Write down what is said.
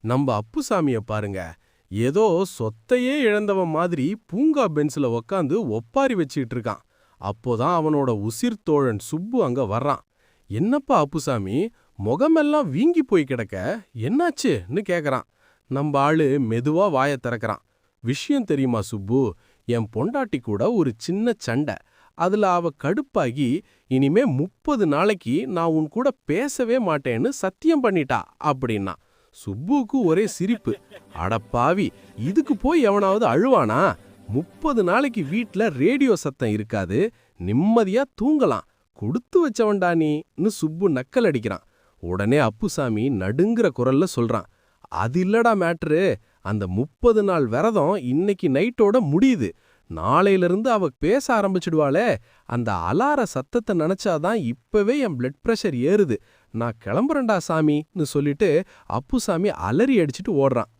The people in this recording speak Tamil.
நம்ம அப்புசாமிய பாருங்க. ஏதோ சொத்தையே இழந்தவன் மாதிரி பூங்கா பெஞ்சில உக்காந்து ஒப்பாரி வச்சுக்கிட்டு இருக்கான். அப்போதான் அவனோட உசிர் தோழன் சுப்பு அங்க வர்றான். என்னப்பா அப்புசாமி, முகமெல்லாம் வீங்கி போய் கிடக்க, என்னாச்சுன்னு கேக்குறான். நம்ம ஆளு மெதுவா வாயத் திறக்கறான். விஷயம் தெரியுமா சுப்பு, என் பொண்டாட்டி கூட ஒரு சின்ன சண்டை. அதுல அவ கடுப்பாகி, இனிமே 30 நாளைக்கு நான் உன் கூட பேசவே மாட்டேன்னு சத்தியம் பண்ணிட்டா அப்படின்னா. சுப்புவுக்கு ஒரே சிரிப்பு. அடப்பாவி, இதுக்கு போய் எவனாவது அழுவானா? 30 நாளைக்கு வீட்ல ரேடியோ சத்தம் இருக்காது, நிம்மதியா தூங்கலாம். கொடுத்து வச்சவன்டா நீன்னு சுப்பு நக்கல் அடிக்கிறான். உடனே அப்புசாமி நடுங்குற குரல்ல சொல்றான், அது இல்லடா மேட்ரு, அந்த 30 நாள் விரதம் இன்னைக்கு நைட்டோட முடியுது. நாளையிலிருந்து அவ பேச ஆரம்பிச்சிடுவாளே, அந்த அலார சத்தத்தை நினைச்சாதான் இப்பவே என் பிளட் பிரஷர் ஏறுது. நான் கிளம்புறேன்டா சாமின்னு சொல்லிட்டு அப்புசாமி அலறி அடிச்சிட்டு ஓடுறான்.